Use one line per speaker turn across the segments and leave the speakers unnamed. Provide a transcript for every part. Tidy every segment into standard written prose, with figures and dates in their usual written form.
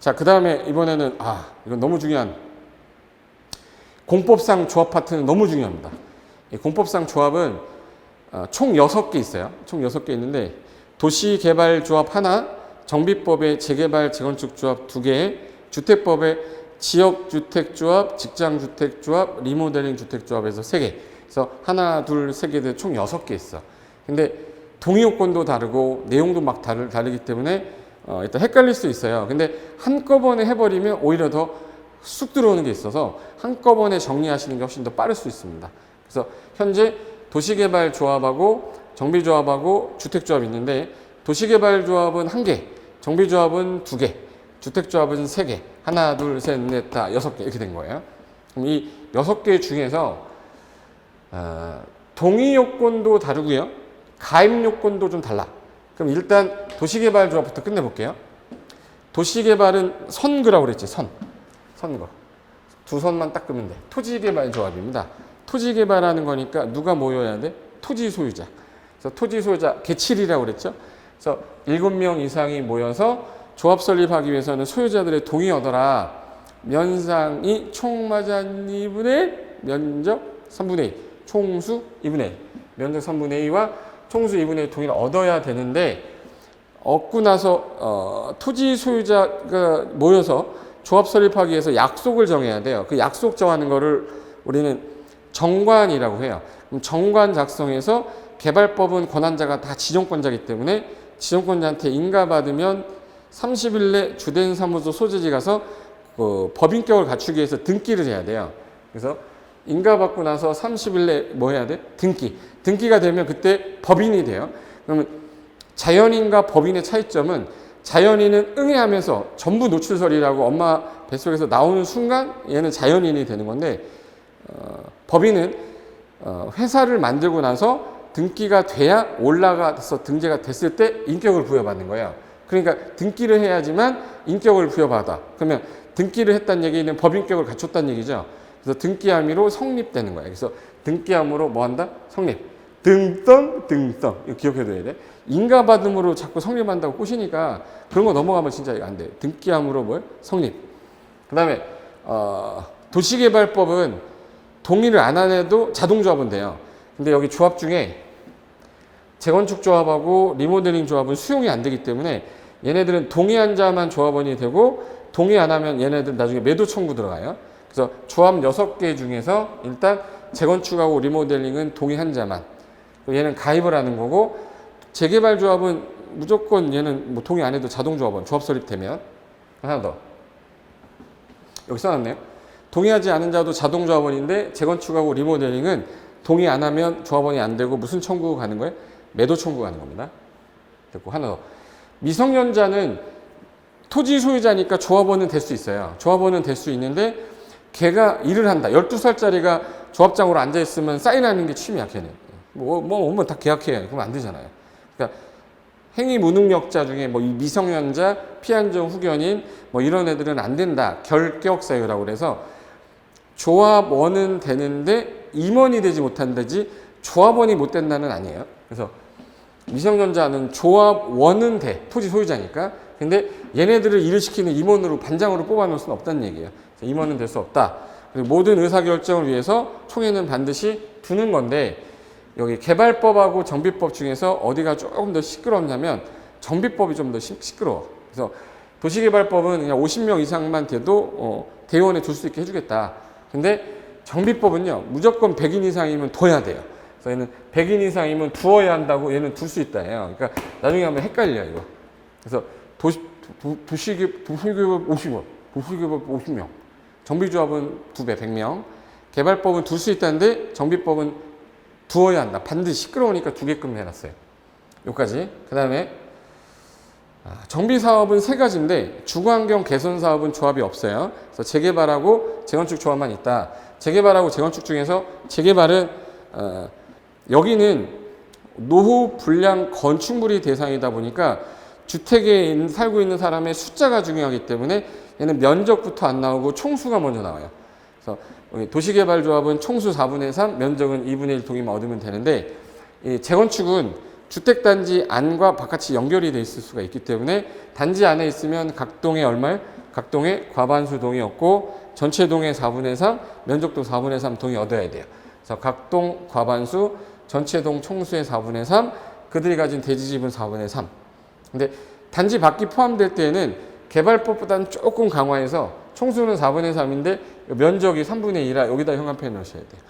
자, 그 다음에 이번에는 이건 너무 중요한 공법상 조합 파트는 너무 중요합니다. 이 공법상 조합은 총 6개 있어요. 총 6개 있는데 도시개발조합 하나, 정비법의 재개발 재건축 조합 2개, 주택법의 지역주택조합, 직장주택조합, 리모델링 주택조합에서 3개. 그래서 하나, 둘, 세 개들 총 6개 있어. 근데 동의요건도 다르고 내용도 막 다르기 때문에 일단 헷갈릴 수 있어요. 근데 한꺼번에 해버리면 오히려 더 쑥 들어오는 게 있어서 한꺼번에 정리하시는 게 훨씬 더 빠를 수 있습니다. 그래서 현재 도시개발조합하고 정비조합하고 주택조합이 있는데 도시개발조합은 1개, 정비조합은 2개, 주택조합은 3개, 하나, 둘, 셋, 넷, 다 6개 이렇게 된 거예요. 그럼 이 6개 중에서 동의요건도 다르고요. 가입요건도 좀 달라. 그럼 일단 도시개발조합부터 끝내볼게요. 도시개발은 선그라고 그랬지, 선거. 2선만 딱 끄면 돼. 토지개발조합입니다. 토지개발하는 거니까 누가 모여야 돼? 토지 소유자. 그래서 토지 소유자 개칠이라고 그랬죠. 그래서 7명 이상이 모여서 조합 설립하기 위해서는 소유자들의 동의 얻어라. 면상이 총 맞아 2분의 면적 3분의 2, 총수 2분의 1. 면적 3분의 2와 총수 2분의 1 동의를 얻어야 되는데 얻고 나서 토지 소유자가 모여서 조합 설립하기 위해서 약속을 정해야 돼요. 그 약속 정하는 거를 우리는 정관이라고 해요. 그럼 정관 작성해서 개발법은 권한자가 다 지정권자이기 때문에 지정권자한테 인가받으면 30일 내 주된 사무소 소재지 가서 법인격을 갖추기 위해서 등기를 해야 돼요. 그래서 인가받고 나서 30일 내 뭐 해야 돼? 등기가 되면 그때 법인이 돼요. 그러면 자연인과 법인의 차이점은 자연인은 응애하면서 전부 노출설이라고 엄마 뱃속에서 나오는 순간 얘는 자연인이 되는 건데 법인은 회사를 만들고 나서 등기가 돼야 올라가서 등재가 됐을 때 인격을 부여받는 거예요. 그러니까 등기를 해야지만 인격을 부여받아. 그러면 등기를 했다는 얘기는 법인격을 갖췄다는 얘기죠. 그래서 등기함으로 성립되는 거예요. 그래서 등기함으로 뭐 한다? 성립. 등성. 이거 기억해둬야 돼. 인가받음으로 자꾸 성립한다고 꼬시니까 그런 거 넘어가면 진짜 안 돼. 등기함으로 뭐예요? 성립. 그 다음에 도시개발법은 동의를 안 해도 자동조합은 돼요. 근데 여기 조합 중에 재건축조합하고 리모델링 조합은 수용이 안 되기 때문에 얘네들은 동의한 자만 조합원이 되고 동의 안 하면 얘네들 나중에 매도 청구 들어가요. 그래서 조합 6개 중에서 일단 재건축하고 리모델링은 동의한 자만. 얘는 가입을 하는 거고 재개발 조합은 무조건 얘는 뭐 동의 안 해도 자동조합원 조합 설립되면. 하나 더 여기 써놨네요. 동의하지 않은 자도 자동조합원인데 재건축하고 리모델링은 동의 안 하면 조합원이 안 되고 무슨 청구 가는 거예요? 매도 청구 가는 겁니다. 됐고 하나 더 미성년자는 토지 소유자니까 조합원은 될 수 있어요. 조합원은 될 수 있는데 걔가 일을 한다. 12살짜리가 조합장으로 앉아있으면 사인하는 게 취미야 걔는. 오면 다 계약해. 그럼 안 되잖아요. 그러니까 행위 무능력자 중에 뭐 미성년자, 피한정 후견인 뭐 이런 애들은 안 된다. 결격 사유라고 그래서 조합원은 되는데 임원이 되지 못한다지 조합원이 못 된다는 아니에요. 그래서 미성년자는 조합원은 돼. 토지 소유자니까. 근데 얘네들을 일을 시키는 임원으로 반장으로 뽑아놓을 수는 없다는 얘기예요. 임원은 될 수 없다. 그리고 모든 의사결정을 위해서 총회는 반드시 두는 건데 여기 개발법하고 정비법 중에서 어디가 조금 더 시끄럽냐면 정비법이 좀 더 시끄러워. 그래서 도시개발법은 그냥 50명 이상만 돼도 대의원에 둘 수 있게 해주겠다. 근데 정비법은요 무조건 100인 이상이면 둬야 돼요. 그래서 얘는 100인 이상이면 두어야 한다고 얘는 둘 수 있다예요. 그러니까 나중에 하면 헷갈려 이거. 그래서 도시개법 50명, 정비조합은 2배 100명, 개발법은 둘 수 있다는데 정비법은 두어야 한다. 반드시 시끄러우니까 2개끔 해놨어요. 여기까지. 그 다음에 정비사업은 3가지인데 주거환경 개선사업은 조합이 없어요. 그래서 재개발하고 재건축 조합만 있다. 재개발하고 재건축 중에서 재개발은 여기는 노후 불량 건축물이 대상이다 보니까 주택에 살고 있는 사람의 숫자가 중요하기 때문에 얘는 면적부터 안 나오고 총수가 먼저 나와요. 그래서 도시개발조합은 총수 4분의 3, 면적은 2분의 1 동의만 얻으면 되는데 이 재건축은 주택단지 안과 바깥이 연결이 돼 있을 수가 있기 때문에 단지 안에 있으면 각 동에 얼마에 각동의 과반수 동의였고 전체동의 4분의 3, 면적도 4분의 3 동의 얻어야 돼요. 그래서 각동 과반수, 전체동 총수의 4분의 3, 그들이 가진 대지집은 4분의 3. 근데 단지 밖이 포함될 때에는 개발법보다는 조금 강화해서 총수는 4분의 3인데 면적이 3분의 2라 여기다 형광펜 넣으셔야 돼요.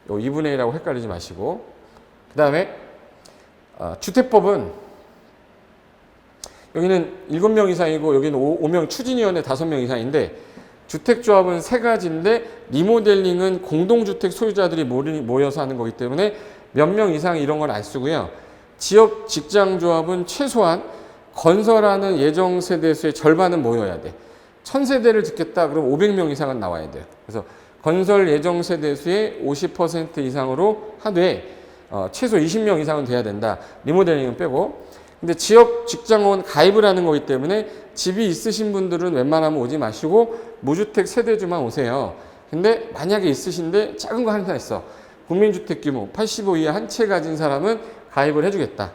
요 2분의 1하고 헷갈리지 마시고. 그 다음에 주택법은 여기는 7명 이상이고 여기는 5명 추진위원회 5명 이상인데 주택조합은 3가지인데 리모델링은 공동주택 소유자들이 모여서 하는 거기 때문에 몇 명 이상 이런 건 안 쓰고요. 지역 직장조합은 최소한 건설하는 예정 세대수의 절반은 모여야 돼. 1000세대를 짓겠다 그럼 500명 이상은 나와야 돼요. 그래서 건설 예정 세대수의 50% 이상으로 하되 최소 20명 이상은 돼야 된다. 리모델링은 빼고. 근데 지역 직장원 가입을 하는 거기 때문에 집이 있으신 분들은 웬만하면 오지 마시고 무주택 세대주만 오세요. 근데 만약에 있으신데 작은 거 하나 있어. 국민주택 규모 85 이하 한 채 가진 사람은 가입을 해주겠다.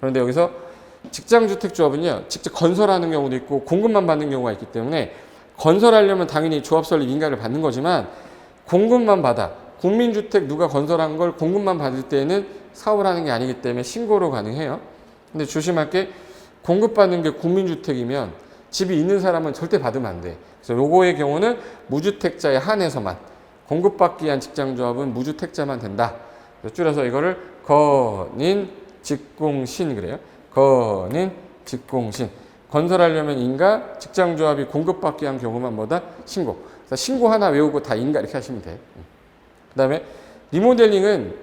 그런데 여기서 직장주택조합은요, 직접 건설하는 경우도 있고 공급만 받는 경우가 있기 때문에 건설하려면 당연히 조합 설립 인가를 받는 거지만 공급만 받아. 국민주택 누가 건설한 걸 공급만 받을 때에는 사업을 하는 게 아니기 때문에 신고로 가능해요. 근데 조심할 게 공급받는 게 국민주택이면 집이 있는 사람은 절대 받으면 안 돼. 그래서 요거의 경우는 무주택자에 한해서만 공급받기 위한 직장조합은 무주택자만 된다. 줄여서 이거를 건인 직공신 그래요. 건인 직공신. 건설하려면 인가, 직장조합이 공급받기 위한 경우만 뭐다? 신고. 그래서 신고 하나 외우고 다 인가 이렇게 하시면 돼요. 그 다음에 리모델링은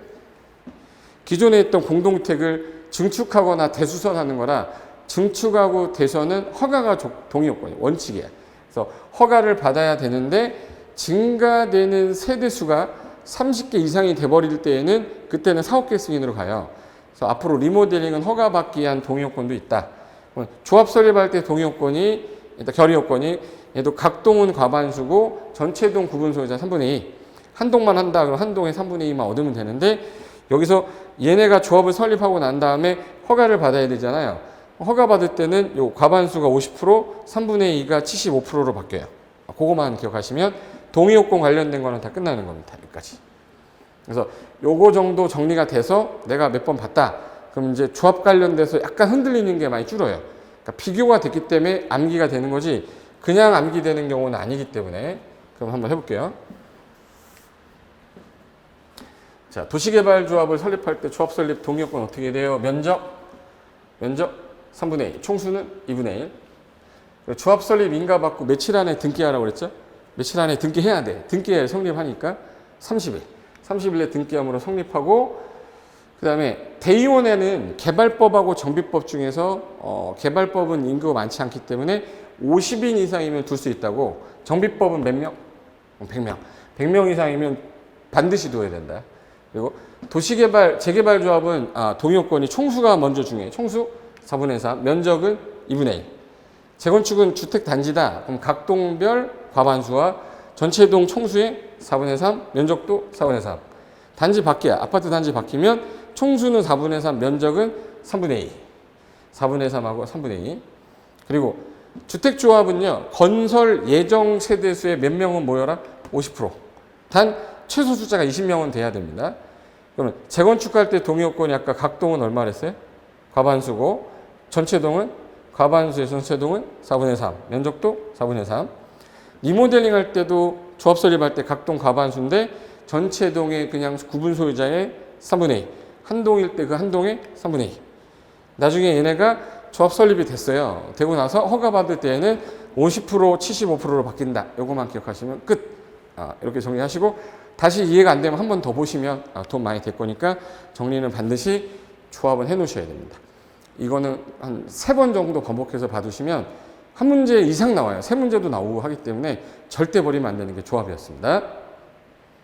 기존에 있던 공동주택을 증축하거나 대수선하는 거라 증축하고 대선은 허가가 동의 요건이에요. 원칙이야. 그래서 허가를 받아야 되는데 증가되는 세대수가 30개 이상이 돼버릴 때에는 그때는 사업계 승인으로 가요. 그래서 앞으로 리모델링은 허가받기 위한 동의 요건도 있다. 조합 설립할 때 동의 요건이 일단 결의 요건이 얘도 각동은 과반수고 전체동 구분 소유자 3분의 2. 한 동만 한다 그러면 한 동에 3분의 2만 얻으면 되는데 여기서 얘네가 조합을 설립하고 난 다음에 허가를 받아야 되잖아요. 허가 받을 때는 요 과반수가 50%, 3분의 2가 75%로 바뀌어요. 그거만 기억하시면 동의 요건 관련된 거는 다 끝나는 겁니다. 여기까지. 그래서 요거 정도 정리가 돼서 내가 몇 번 봤다. 그럼 이제 조합 관련돼서 약간 흔들리는 게 많이 줄어요. 그러니까 비교가 됐기 때문에 암기가 되는 거지 그냥 암기되는 경우는 아니기 때문에 그럼 한번 해볼게요. 자, 도시개발조합을 설립할 때 조합 설립 동의 요건 어떻게 돼요? 면적 3분의 2, 총수는 2분의 1. 조합 설립 인가 받고 며칠 안에 등기하라고 그랬죠? 며칠 안에 등기해야 돼. 등기해 성립하니까 30일. 30일에 등기함으로 성립하고 그 다음에 대의원에는 개발법하고 정비법 중에서 개발법은 인구가 많지 않기 때문에 50인 이상이면 둘 수 있다고 정비법은 몇 명? 100명. 100명 이상이면 반드시 둬야 된다. 그리고 도시개발, 재개발조합은 동의요건이 총수가 먼저 중요해요. 총수 4분의 3, 면적은 2분의 1. 재건축은 주택단지다. 그럼 각 동별 과반수와 전체동 총수의 4분의 3, 면적도 4분의 3. 단지 밖이야. 아파트 단지 바뀌면 총수는 4분의 3, 면적은 3분의 2. 4분의 3하고 3분의 2. 그리고 주택조합은요. 건설 예정 세대수의 몇 명은 모여라? 50%. 단 최소 숫자가 20명은 돼야 됩니다. 그러면 재건축할 때 동의요건이 아까 각동은 얼마를 했어요? 과반수고 전체동은 과반수의 전체동은 4분의 3. 면적도 4분의 3. 리모델링 할 때도 조합 설립할 때 각동 과반수인데 전체동의 그냥 구분 소유자의 3분의 2. 한 동일 때 그 한 동의 3분의 2. 나중에 얘네가 조합 설립이 됐어요. 되고 나서 허가 받을 때에는 50%, 75%로 바뀐다. 요거만 기억하시면 끝. 이렇게 정리하시고 다시 이해가 안 되면 한 번 더 보시면 돈 많이 될 거니까 정리는 반드시 조합은 해 놓으셔야 됩니다. 이거는 한 3번 정도 반복해서 봐두시면 한 문제 이상 나와요. 3문제도 나오고 하기 때문에 절대 버리면 안 되는 게 조합이었습니다.